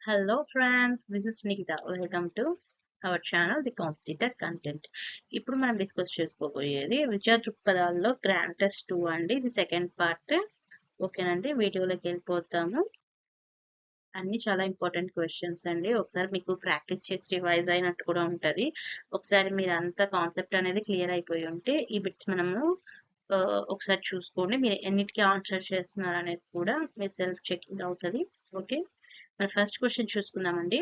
Hello friends, this is Nikita. Welcome to our channel, The Competitor Content. ఇప్పుడు మనం discuss చేసుకోబోయేది విద్యా దృక్పథాల్లో grand test 2 అండి. ఇది సెకండ్ పార్ట్. ఓకేనండి, వీడియోలోకి వెళ్ళిపోతాము. అన్ని చాలా ఇంపార్టెంట్ క్వశ్చన్స్ అండి. ఒకసారి మీకు ప్రాక్టీస్ చేసి రివైజ్ అయినట్టు కూడా ఉంటుంది. ఒకసారి మీరు అంత కాన్సెప్ట్ అనేది క్లియర్ అయిపోయి ఉంటే ఈ బిట్స్ మనము ఒకసారి చూసుకోండి. మీరు ఎన్నిటికీ ఆన్సర్ చేస్తున్నారు అనేది కూడా మీ సెల్ఫ్ చెకింగ్ అవుతుంది. ఓకే, మరి ఫస్ట్ క్వశ్చన్ చూసుకుందామండి.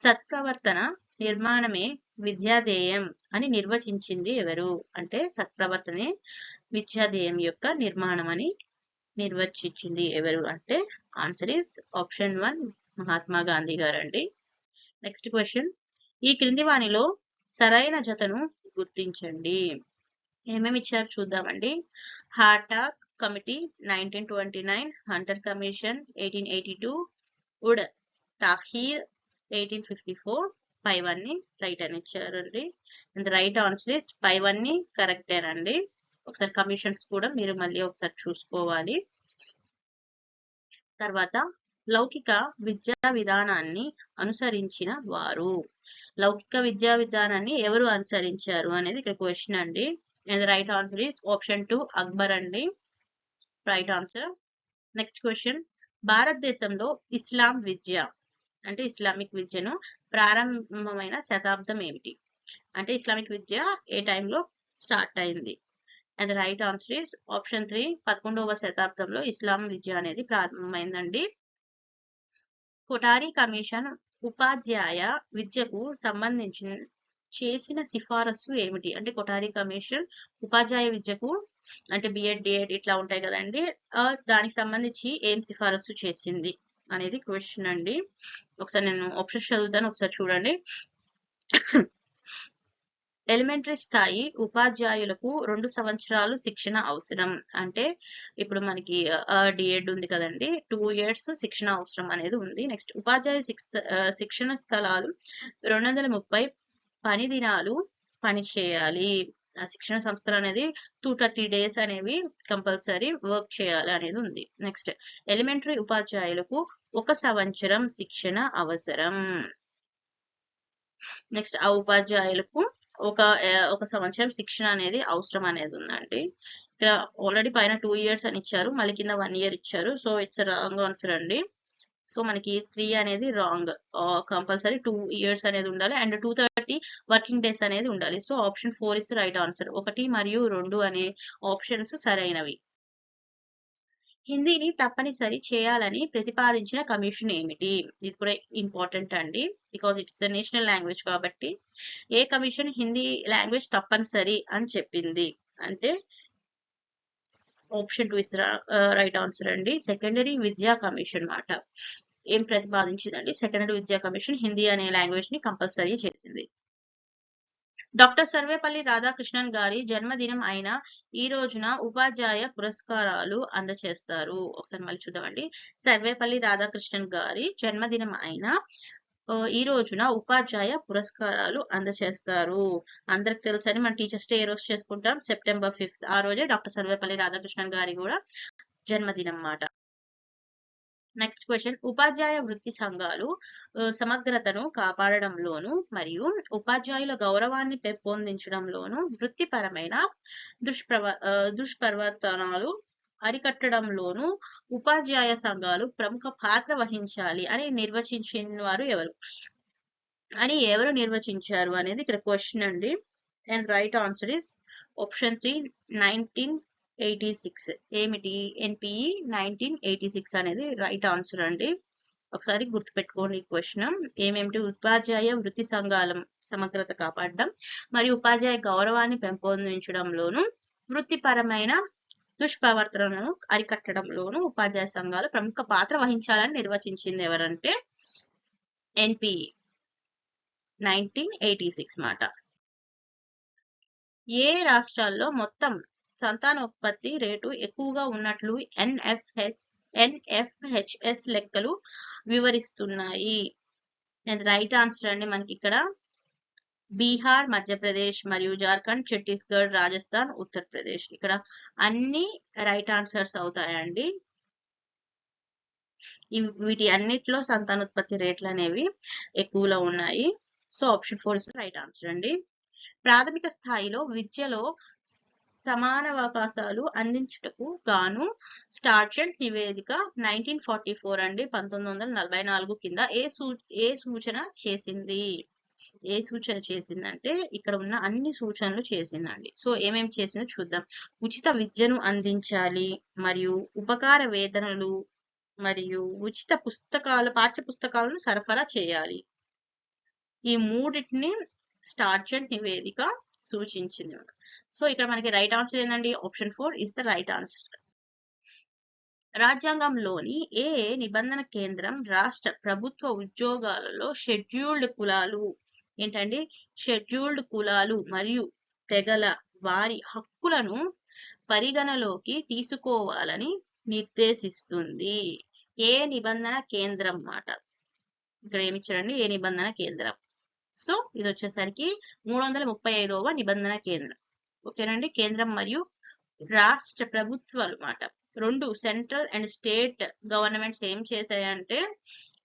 సత్ప్రవర్తన నిర్మాణమే విద్యాధ్యేయం అని నిర్వచించింది ఎవరు? అంటే సత్ప్రవర్తనే విద్యాధ్యేయం యొక్క నిర్మాణం అని నిర్వచించింది ఎవరు అంటే answer is option 1 Mahatma Gandhi గారు అండి. నెక్స్ట్ క్వశ్చన్, ఈ క్రింది వానిలో సరైన జతను గుర్తించండి. ఏమేమి ఇచ్చారు చూద్దామండి. Hartog committee 1929, Hunter commission 1882, Wood తాహీర్ 1854, పైవన్నీ రైట్ అని ఇచ్చారండి. అండ్ రైట్ ఆన్సర్ ఇస్ పైవన్నీ కరెక్టేనండి. ఒకసారి కమిషన్స్ కూడా మీరు మళ్ళీ ఒకసారి చూసుకోవాలి. తర్వాత లౌకిక విద్యా విధానాన్ని అనుసరించిన వారు. లౌకిక విద్యా విధానాన్ని ఎవరు అనుసరించారు అనేది ఇక్కడ క్వశ్చన్ అండి. And right answer is option 2 Akbar అండి. Right answer. నెక్స్ట్ క్వశ్చన్, భారతదేశంలో ఇస్లాం విద్య అంటే ఇస్లామిక్ విద్యను ప్రారంభమైన శతాబ్దం ఏమిటి? అంటే ఇస్లామిక్ విద్య ఏ టైంలో స్టార్ట్ అయింది? And right answer is option 3 11వ శతాబ్దంలో ఇస్లాం విద్య అనేది ప్రారంభమైందండి. కొఠారి కమిషన్ ఉపాధ్యాయ విద్యకు సంబంధించిన చేసిన సిఫారసు ఏమిటి? అంటే కొఠారి కమిషన్ ఉపాధ్యాయ విద్యకు అంటే బిఎడ్ డిఎడ్ ఇట్లా ఉంటాయి కదండి, దానికి సంబంధించి ఏం సిఫారసు చేసింది అనేది క్వశ్చన్ అండి. ఒకసారి నేను ఆప్షన్స్ చదువుతాను, ఒకసారి చూడండి. ఎలిమెంటరీ స్థాయి ఉపాధ్యాయులకు 2 సంవత్సరాలు శిక్షణ అవసరం. అంటే ఇప్పుడు మనకి డిఎడ్ ఉంది కదండి, 2 years శిక్షణ అవసరం అనేది ఉంది. నెక్స్ట్ ఉపాధ్యాయ శిక్షణ స్థలాలు 230 పని దినాలు పని చేయాలి. శిక్షణ సంస్థలు అనేది 230 days అనేవి కంపల్సరీ వర్క్ చేయాలి అనేది ఉంది. నెక్స్ట్ ఎలిమెంటరీ ఉపాధ్యాయులకు 1 సంవత్సరం శిక్షణ అవసరం. నెక్స్ట్ ఆ ఉపాధ్యాయులకు ఒక సంవత్సరం శిక్షణ అనేది అవసరం అనేది ఉందండి. ఇక్కడ ఆల్రెడీ పైన 2 years అని ఇచ్చారు, మళ్ళీ కింద 1 year ఇచ్చారు. సో ఇట్స్ రాంగ్ ఆన్సర్ అండి. సో మనకి 3 అనేది రాంగ్. కంపల్సరీ 2 years అనేది ఉండాలి అండ్ 230 వర్కింగ్ డేస్ అనేది ఉండాలి. So option 4 is right answer. 1 మరియు 2 అనే ఆప్షన్స్ సరైనవి. హిందీని తప్పనిసరి చేయాలని ప్రతిపాదించిన కమిషన్ ఏమిటి? ఇది కూడా ఇంపార్టెంట్ అండి, బికాజ్ ఇట్స్ నేషనల్ లాంగ్వేజ్ కాబట్టి. ఏ కమిషన్ హిందీ లాంగ్వేజ్ తప్పనిసరి అని చెప్పింది అంటే ఆప్షన్ 2 ఇస్ రైట్ ఆన్సర్ అండి. సెకండరీ విద్యా కమిషన్ మాట ఏం ప్రతిపాదించిందండి? సెకండరీ విద్యా కమిషన్ హిందీ అనే లాంగ్వేజ్ ని కంపల్సరీ చేసింది. డాక్టర్ సర్వేపల్లి రాధాకృష్ణన్ గారి జన్మదినం అయిన ఈ రోజున ఉపాధ్యాయ పురస్కారాలు అందజేస్తారు. ఒకసారి మళ్ళీ చూద్దామండి. సర్వేపల్లి రాధాకృష్ణన్ గారి జన్మదినం అయిన ఈ రోజున ఉపాధ్యాయ పురస్కారాలు అందజేస్తారు. అందరికి తెలుసని మన టీచర్స్ డే ఏ రోజు చేసుకుంటాం, September 5th. ఆ రోజే డాక్టర్ సర్వేపల్లి రాధాకృష్ణన్ గారి కూడా జన్మదినం మాట. నెక్స్ట్ క్వశ్చన్, ఉపాధ్యాయ వృత్తి సంఘాలు సమగ్రతను కాపాడడంలోను మరియు ఉపాధ్యాయుల గౌరవాన్ని పెంపొందించడంలోను వృత్తిపరమైన దుష్ప్రవర్తనాలు అరికట్టడంలోను ఉపాధ్యాయ సంఘాలు ప్రముఖ పాత్ర వహించాలి అని నిర్వచించిన వారు ఎవరు? ఎవరు నిర్వచించారు అనేది ఇక్కడ క్వశ్చన్ అండి. And right answer is option 3 1986. ఏమిటి? ఎన్పిఈ 1986 అనేది రైట్ ఆన్సర్ అండి. ఒకసారి గుర్తుపెట్టుకోండి ఈ క్వశ్చన్. ఏమేమిటి? ఉపాధ్యాయ వృత్తి సంఘాల సమగ్రత కాపాడడం మరియు ఉపాధ్యాయ గౌరవాన్ని పెంపొందించడంలోను వృత్తిపరమైన దుష్ప్రవర్తనను అరికట్టడంలోను ఉపాధ్యాయ సంఘాలు ప్రముఖ పాత్ర వహించాలని నిర్వచించింది ఎవరంటే ఎన్పిఈ 1986 మాట. ఏ రాష్ట్రాల్లో మొత్తం సంతానోత్పత్తి రేటు ఎక్కువగా ఉన్నట్లు ఎన్ఎఫ్హెచ్ఎస్ లెక్కలు వివరిస్తున్నాయి? రైట్ ఆన్సర్ అండి. మనకి ఇక్కడ బీహార్, మధ్యప్రదేశ్ మరియు జార్ఖండ్, ఛత్తీస్గఢ్, రాజస్థాన్, ఉత్తరప్రదేశ్ ఇక్కడ అన్ని రైట్ ఆన్సర్స్ అవుతాయండి. వీటి అన్నిట్లో సంతానోత్పత్తి రేట్లు అనేవి ఎక్కువలో ఉన్నాయి. So option 4 is right answer అండి. ప్రాథమిక స్థాయిలో విద్యలో సమాన అవకాశాలు అందించుటకు గాను స్టార్జెంట్ నివేదిక 1944 అండి 1944 కింద ఏ సూచన చేసింది? ఏ సూచన చేసిందంటే ఇక్కడ ఉన్న అన్ని సూచనలు చేసిందండి. సో ఏమేమి చేసిందో చూద్దాం. ఉచిత విద్యను అందించాలి, మరియు ఉపకార వేతనలు, మరియు ఉచిత పాఠ్య పుస్తకాలను సరఫరా చేయాలి. ఈ మూడింటిని స్టార్జెంట్ నివేదిక సూచించింది. సో ఇక్కడ మనకి రైట్ ఆన్సర్ ఏంటండి? Option 4 is the right answer. రాజ్యాంగంలోని ఏ నిబంధన కేంద్రం రాష్ట్ర ప్రభుత్వ ఉద్యోగాలలో షెడ్యూల్డ్ కులాలు ఏంటండి? షెడ్యూల్డ్ కులాలు మరియు తెగల వారి హక్కులను పరిగణలోకి తీసుకోవాలని నిర్దేశిస్తుంది? ఏ నిబంధన కేంద్రం మాట ఇక్కడ ఏమిచ్చారండి? ఏ నిబంధన కేంద్రం. సో ఇది వచ్చేసరికి 335వ నిబంధన కేంద్రం. ఓకేనండి. కేంద్రం మరియు రాష్ట్ర ప్రభుత్వాలు మాట రెండు సెంట్రల్ అండ్ స్టేట్ గవర్నమెంట్స్ ఏం చేశాయంటే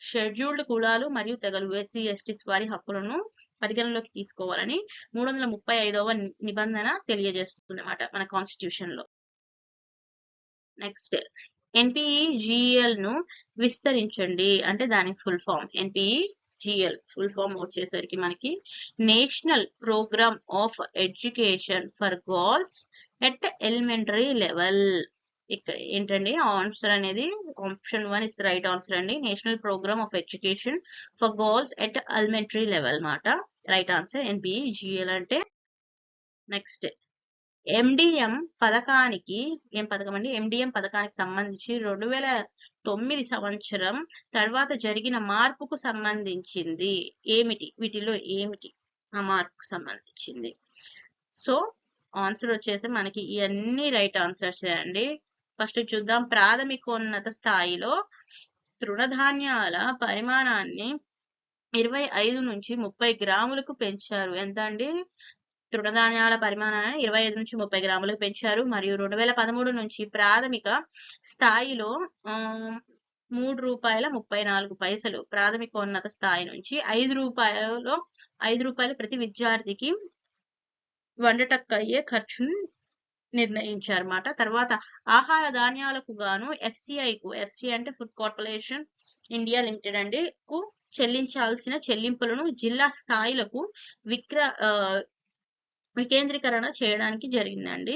షెడ్యూల్డ్ కులాలు మరియు తెగలు ఎస్సీ ఎస్టీస్ వారి హక్కులను పరిగణలోకి తీసుకోవాలని 335వ నిబంధన తెలియజేస్తుంది అన్నమాట మన కాన్స్టిట్యూషన్ లో. నెక్స్ట్ ఎన్పిఈజిఎల్ ను విస్తరించండి అంటే దాని full form. NPEGEL full form వచ్చేసరికి మనకి national programme of education for girls at elementary level. ఇక్కడ ఏంటండి ఆన్సర్ అనేది ఆప్షన్ 1 ఇస్ రైట్ ఆన్సర్ అండి. National programme of education for girls at elementary level మాట రైట్ ఆన్సర్ ఎన్పిఈజిఎల్ అంటే. Next MDM పథకానికి ఏం పథకం అండి? ఎండిఎం పథకానికి సంబంధించి 2009 సంవత్సరం తర్వాత జరిగిన మార్పుకు సంబంధించింది ఏమిటి? వీటిలో ఏమిటి ఆ మార్పుకు సంబంధించింది? సో ఆన్సర్ వచ్చేసి మనకి ఇవన్నీ రైట్ ఆన్సర్స్ అండి. ఫస్ట్ చూద్దాం. ప్రాథమికోన్నత స్థాయిలో తృణధాన్యాల పరిమాణాన్ని 25 నుంచి 30 గ్రాములకు పెంచారు. ఎంత అండి? తృణధాన్యాల పరిమాణాన్ని 25 నుంచి 30 గ్రాములకు పెంచారు. మరియు 2013 నుంచి ప్రాథమిక స్థాయిలో ₹3.34 ప్రాథమికోన్నత స్థాయి నుంచి ₹5 ప్రతి విద్యార్థికి వండటకు అయ్యే ఖర్చును నిర్ణయించారు అన్నమాట. తర్వాత ఆహార ధాన్యాలకు గాను ఎఫ్సిఐ అంటే ఫుడ్ కార్పొరేషన్ ఇండియా లిమిటెడ్ అండి కు చెల్లించాల్సిన చెల్లింపులను జిల్లా స్థాయిలకు వికేంద్రీకరణ చేయడానికి జరిగిందండి.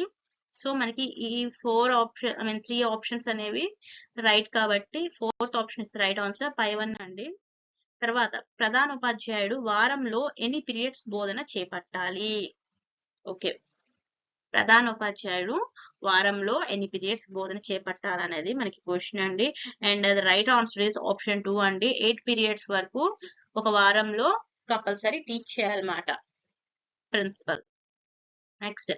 సో మనకి ఈ 3 ఆప్షన్స్ అనేవి రైట్ కాబట్టి 4th option is right answer పై1 అండి. తర్వాత ప్రధాన ఉపాధ్యాయుడు వారంలో ఎన్ని పీరియడ్స్ బోధన చేపట్టాలి? ఓకే, ప్రధానోపాధ్యాయుడు వారంలో ఎన్ని పీరియడ్స్ బోధన చేపట్టాలనేది మనకి క్వశ్చన్ అండి. And the right answer is option 2 అండి. 8 పీరియడ్స్ వరకు ఒక వారంలో కంపల్సరీ టీచ్ చేయాలన్నమాట ప్రిన్సిపల్. నెక్స్ట్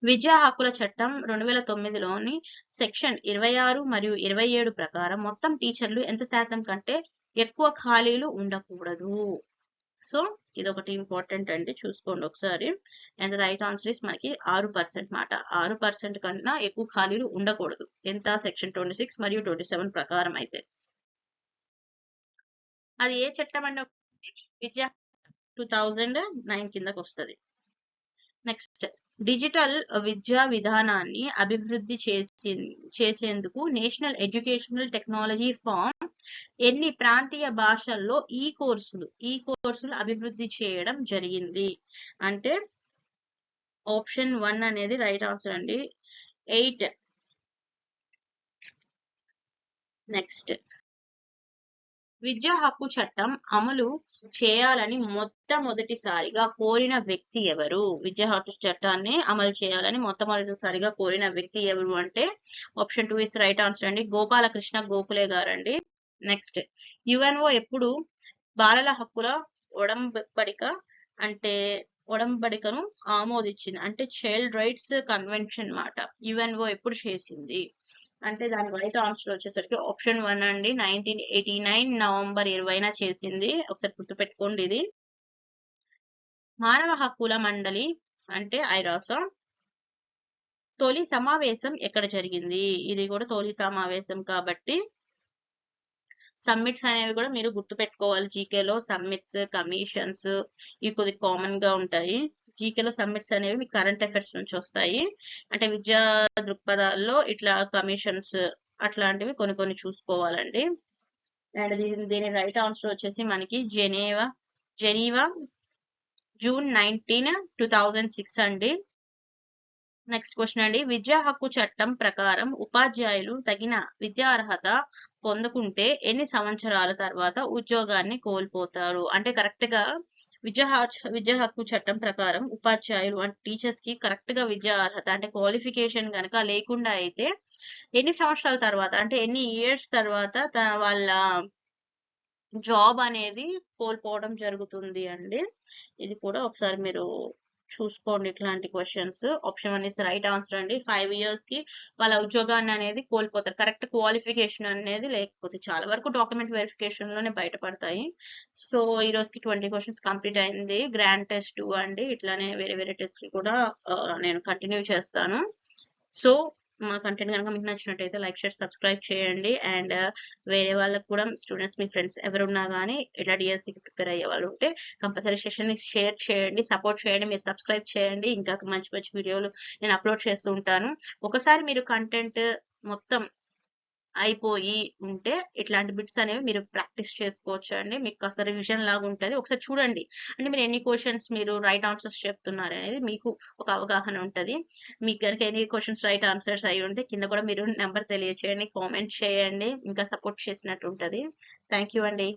విద్యా హక్కుల చట్టం 2009లోని సెక్షన్ 26 మరియు 27 ప్రకారం మొత్తం టీచర్లు ఎంత శాతం కంటే ఎక్కువ ఖాళీలు ఉండకూడదు? సో ఇది ఒకటి ఇంపార్టెంట్ అండి, చూసుకోండి ఒకసారి. అండ్ రైట్ ఆన్సర్ ఇస్ మనకి 6% మాట. 6% కన్నా ఎక్కువ ఖాళీలు ఉండకూడదు. ఎంత? సెక్షన్ 26 మరియు 27 ప్రకారం అయితే. అది ఏ చట్టం అంటే విద్యా 2009 కిందకు వస్తుంది. నెక్స్ట్ డిజిటల్ విద్యా విధానాన్ని అభివృద్ధి చేసేందుకు నేషనల్ ఎడ్యుకేషనల్ టెక్నాలజీ ఫామ్ ఎన్ని ప్రాంతీయ భాషల్లో ఈ కోర్సులు అభివృద్ధి చేయడం జరిగింది అంటే ఆప్షన్ 1 అనేది రైట్ ఆన్సర్ అండి. 8. నెక్స్ట్ విద్యా హక్కు చట్టం అమలు చేయాలని మొట్టమొదటిసారిగా కోరిన వ్యక్తి ఎవరు? విద్యా హక్కు చట్టాన్ని అమలు చేయాలని మొట్టమొదటిసారిగా కోరిన వ్యక్తి ఎవరు అంటే ఆప్షన్ 2 ఇస్ రైట్ ఆన్సర్ అండి. గోపాలకృష్ణ గోఖలే గారండి. నెక్స్ట్ యుఎన్ఓ ఎప్పుడు బాలల హక్కుల ఒడంబడికను ఆమోదించింది అంటే చైల్డ్ రైట్స్ కన్వెన్షన్ మాట. యుఎన్ఓ ఎప్పుడు చేసింది అంటే దాని రైట్ ఆన్సర్ వచ్చేసరికి ఆప్షన్ 1 అండి. 1989 నవంబర్ 20న చేసింది. ఒకసారి గుర్తుపెట్టుకోండి. ఇది మానవ హక్కుల మండలి అంటే ఐరాస తొలి సమావేశం ఎక్కడ జరిగింది? ఇది కూడా తొలి సమావేశం కాబట్టి సమ్మిట్స్ అనేవి కూడా మీరు గుర్తుపెట్టుకోవాలి. జీకేలో సమ్మిట్స్, కమిషన్స్ ఇవి కొద్దిగా కామన్ గా ఉంటాయి. జీకేలో సమ్మిట్స్ అనేవి మీకు కరెంట్ అఫైర్స్ నుంచి వస్తాయి. అంటే విద్యా దృక్పథాల్లో ఇట్లా కమిషన్స్ అట్లాంటివి కొన్ని కొన్ని చూసుకోవాలండి. అండ్ దీని రైట్ ఆన్సర్ వచ్చేసి మనకి జెనీవా జూన్ 19, 2006 అండి. నెక్స్ట్ క్వశ్చన్ అండి, విద్యా హక్కు చట్టం ప్రకారం ఉపాధ్యాయులు తగిన విద్యా అర్హత పొందుకుంటే ఎన్ని సంవత్సరాల తర్వాత ఉద్యోగాన్ని కోల్పోతారు? అంటే కరెక్ట్ గా విద్యా హక్కు చట్టం ప్రకారం ఉపాధ్యాయులు అంటే టీచర్స్ కి కరెక్ట్ గా విద్యా అర్హత అంటే క్వాలిఫికేషన్ కనుక లేకుండా అయితే ఎన్ని సంవత్సరాల తర్వాత అంటే ఎన్ని ఇయర్స్ తర్వాత వాళ్ళ జాబ్ అనేది కోల్పోవడం జరుగుతుంది అండి. ఇది కూడా ఒకసారి మీరు చూసుకోండి. ఇట్లాంటి questions option 1 is right answer అండి. 5 years కి వాళ్ళ ఉద్యోగాన్ని అనేది కోల్పోతారు. కరెక్ట్ క్వాలిఫికేషన్ అనేది లేకపోతే. చాలా వరకు డాక్యుమెంట్ వెరిఫికేషన్ లోనే బయటపడతాయి. సో ఈ రోజుకి 20 క్వశ్చన్స్ కంప్లీట్ అయింది. గ్రాండ్ టెస్ట్ 2 అండి. ఇట్లానే వేరే వేరే టెస్ట్లు కూడా నేను కంటిన్యూ చేస్తాను. సో మా కంటెంట్ కనుక మీకు నచ్చినట్టయితే లైక్, షేర్, సబ్స్క్రైబ్ చేయండి. అండ్ వేరే వాళ్ళకు కూడా స్టూడెంట్స్, మీ ఫ్రెండ్స్ ఎవరున్నా కానీ ఇలా డిఎస్సికి ప్రిపేర్ అయ్యే వాళ్ళు ఉంటే కంపల్సరీ సెషన్ ని షేర్ చేయండి, సపోర్ట్ చేయండి, మీరు సబ్స్క్రైబ్ చేయండి. ఇంకా మంచి మంచి వీడియోలు నేను అప్లోడ్ చేస్తూ ఉంటాను. ఒకసారి మీరు కంటెంట్ మొత్తం అయిపోయి ఉంటే ఇట్లాంటి బిట్స్ అనేవి మీరు ప్రాక్టీస్ చేసుకోవచ్చు అండి. మీకు కాస్త రివిజన్ లాగా ఉంటుంది. ఒకసారి చూడండి, అంటే మీరు ఎన్ని క్వశ్చన్స్ మీరు రైట్ ఆన్సర్స్ చెప్తున్నారు అనేది మీకు ఒక అవగాహన ఉంటుంది. మీకు కనుక ఎన్ని క్వశ్చన్స్ రైట్ ఆన్సర్స్ అయి ఉంటే కింద కూడా మీరు నెంబర్ తెలియచేయండి, కామెంట్ చేయండి, ఇంకా సపోర్ట్ చేసినట్టు ఉంటుంది. థ్యాంక్ యూ అండి.